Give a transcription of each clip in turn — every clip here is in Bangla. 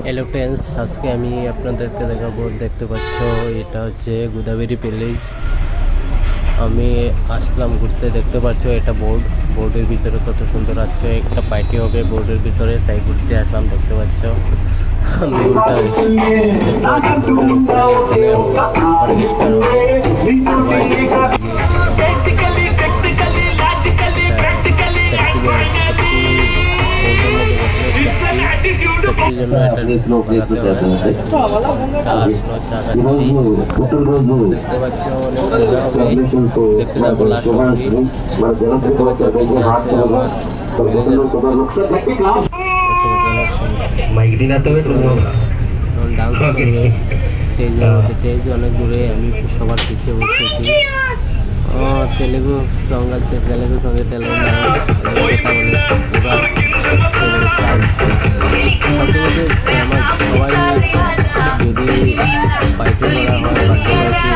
হ্যালো ফ্রেন্ডস, আজকে আমি আপনাদেরকে দেখাবো। দেখতে পাচ্ছ এটা হচ্ছে গোদাবরী প্যালেস। আমি আসলাম ঘুরতে। দেখতে পাচ্ছ এটা বোর্ডের ভিতরে কত সুন্দর। আজকে একটা পার্টি হবে বোর্ডের ভিতরে, তাই ঘুরতে আসলাম। দেখতে পাচ্ছ আমি উল্টা বোর্ডের উপরে এখানে অর্কেস্ট্রা হবে। দেখতে পাচ্ছ দেখতে যাবো লাস্ট অবধি। দেখতে পাচ্ছ পিছে আছে আমার ডান্স করবে স্টেজের মধ্যে। স্টেজ অনেক দূরে, আমি সবার পিছে বসেছি। তেলেগু সং আছে, তেলেগু সঙ্গে তেলেগু ডান্স ফেমাস। সবাই যদি পার্টি করা হয়, বার্থডে পার্টি,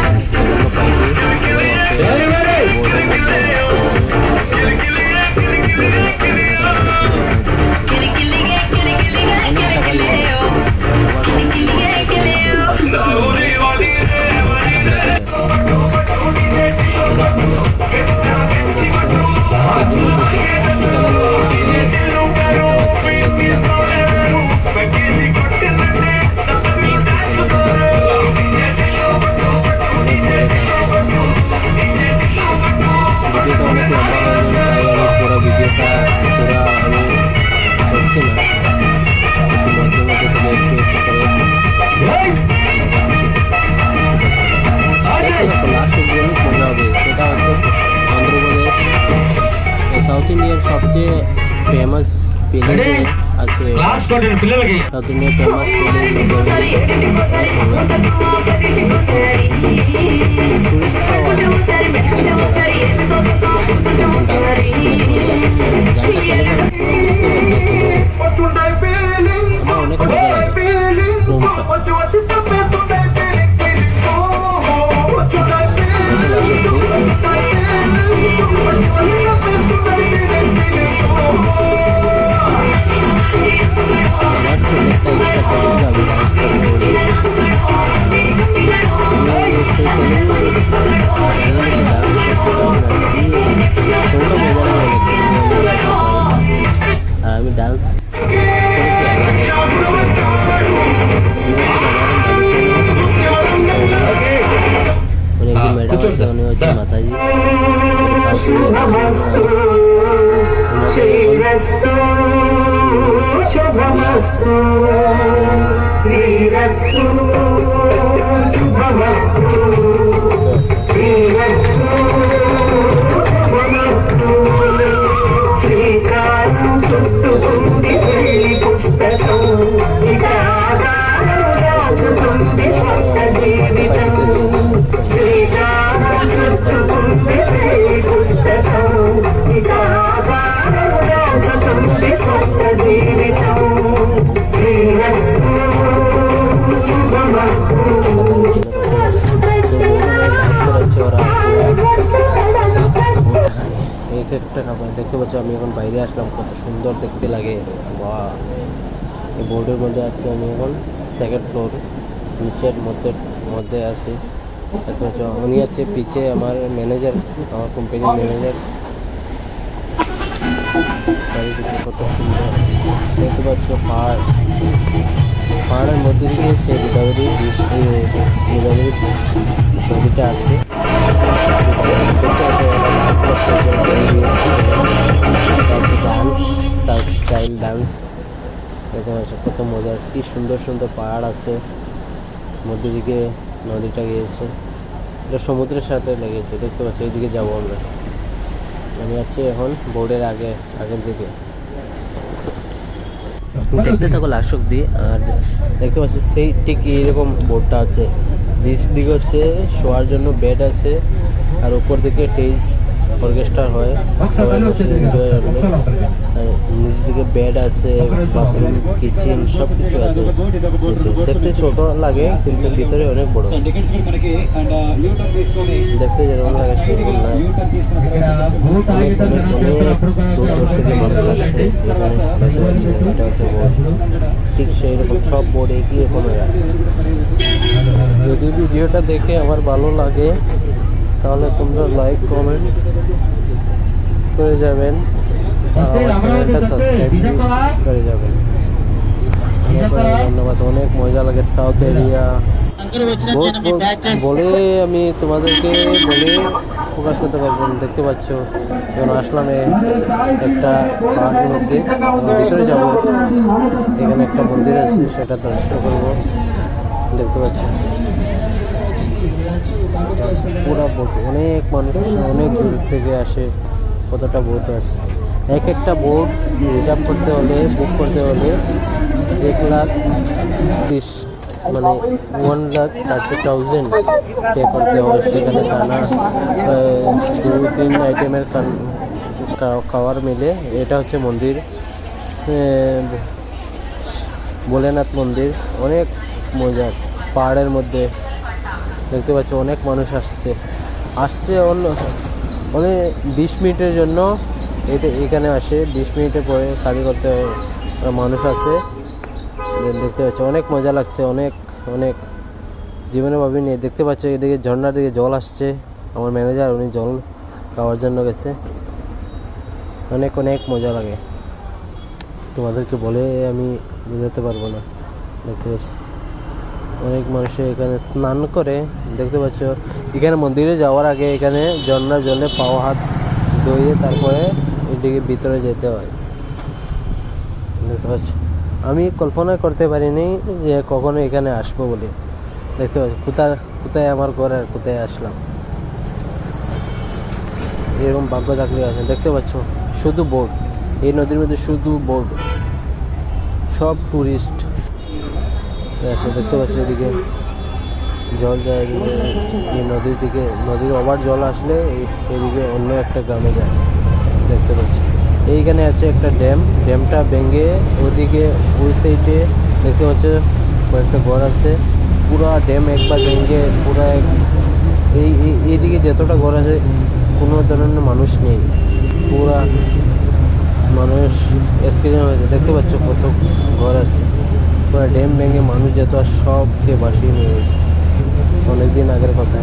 साउथ इंडिया सबसे फेमस प्लेस আছে। সাউথ ইন্ডিয়া ফেমাস অনেক মজা আমি ডান্স ম্যাডাম হচ্ছে মাতাজি। দেখতে পাচ্ছ আমি এখন বাইরে আসলাম, কত সুন্দর দেখতে লাগে। বা এই বোর্ডের মধ্যে আছি আমি এখন সেকেন্ড ফ্লোর, নিচের মধ্যে আছি। দেখতে পাচ্ছ উনি আছে পিছে আমার ম্যানেজার, আমার কোম্পানির ম্যানেজার। চারিদিকে কত সুন্দর দেখতে পাচ্ছ। পাহাড়ের মধ্যে দিকে সেই গোদাবরী নদীটা আছে। সাউথ স্টাইল ডান্স দেখতে পাচ্ছ, কত মজার। কি সুন্দর সুন্দর পাহাড় আছে, মধ্যে দিকে নদীটা গিয়েছে। এটা সমুদ্রের সাথে লেগেছে। দেখতে পাচ্ছ এইদিকে যাবো আমরা। আমি আছি এখন বোর্ডের আগের দিকে। দেখতে থাকো লাস্ট অব্দি। আর দেখতে পাচ্ছি সেই ঠিক এইরকম বোর্ডটা আছে। নিচ দিকে হচ্ছে শোয়ার জন্য বেড আছে, আর উপর দিকে স্টেজ অর্কেস্ট্রা হয়, সবাই নিচের দিকে বেড আছে, বাথরুম, কিচেন সব কিছু আছে নিচে। দেখতে ছোট লাগে কিন্তু ভিতরে অনেক বড়, দেখতে যেরকম লাগে সেরকম না। অনেক অনেক অনেক দূর দূর থেকে মানুষ আসছে এখানে দেখতে পাচ্ছি। এটা হচ্ছে বোর্ড, ঠিক সেই রকম সব বোর্ড একই রকমের আছে। যদি ভিডিওটা দেখে আমার ভালো লাগে তাহলে তোমরা লাইক কমেন্ট করে যাবেন আর আমার চ্যানেলটা সাবস্ক্রাইব করে যাবেন। ধন্যবাদ। অনেক মজা লাগে সাউথ এরিয়া, বলে আমি তোমাদেরকে বলে প্রকাশ করতে পারবো না। দেখতে পাচ্ছ যখন আসলাম একটা পাহাড়ের মধ্যে, ভিতরে যাব, এখানে একটা মন্দির আছে সেটা দর্শন করবো। দেখতে পাচ্ছ পুরা বোট, অনেক মানুষ অনেক দূর থেকে আসে, কতটা বোট আছে। এক একটা বোট রিজার্ভ করতে হলে, বুক করতে হলে 1,30,000 মানে 1,30,000 পে করতে হয়। সেখানে খানা 2-3 আইটেমের খাওয়ার মিলে। এটা হচ্ছে মন্দির, ভোলেনাথ মন্দির, অনেক মজার পাহাড়ের মধ্যে। দেখতে পাচ্ছ অনেক মানুষ আসছে অনেক 20 মিনিটের জন্য এখানে আসে। 20 মিনিটের পরে খালি করতে মানুষ আছে। দেখতে পাচ্ছ অনেক মজা লাগছে, অনেক অনেক জীবনে ভাবিনি। দেখতে পাচ্ছ এদিকে ঝর্ণার দিকে জল আসছে, আমার ম্যানেজার উনি জল খাওয়ার জন্য গেছে। অনেক অনেক মজা লাগে, তোমাদেরকে বলে আমি বোঝাতে পারবো না। দেখতে পাচ্ছি অনেক মানুষ এখানে স্নান করে। দেখতে পাচ্ছ এখানে মন্দিরে যাওয়ার আগে এখানে ঝর্ণার জলে পাও হাত ধুয়ে তারপরে এদিকে ভিতরে যেতে হয়। দেখতে পাচ্ছ আমি কল্পনা করতে পারিনি যে কখনো এখানে আসবো বলে। দেখতে পাচ্ছি কোথায় আমার ঘর আর কোথায় আসলাম, এরকম ভাগ্য থাকলে আছে। দেখতে পাচ্ছ শুধু বোট, এই নদীর মধ্যে শুধু বোট, সব টুরিস্ট আসে। দেখতে পাচ্ছ এদিকে জল যায়, এদিকে এই নদীর দিকে, নদীর ওভার জল আসলে এদিকে অন্য একটা গ্রামে যায়। দেখতে পাচ্ছি এইখানে আছে একটা ড্যামটা ভেঙে ওদিকে ওই সাইডে দেখতে পাচ্ছ কয়েকটা ঘর আছে। পুরা ড্যাম একবার ভেঙে পুরা এইদিকে যতটা ঘর আছে কোনো ধরনের মানুষ নেই, পুরা মানুষ এক্সকিউজ হয়েছে। দেখতে পাচ্ছ কত ঘর আছে, পুরা ড্যাম ভেঙে মানুষ যেত আর সবকে ভাসিয়ে নিয়ে গেছে। অনেকদিন আগের কথা,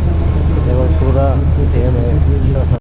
এবং পুরা ড্যাম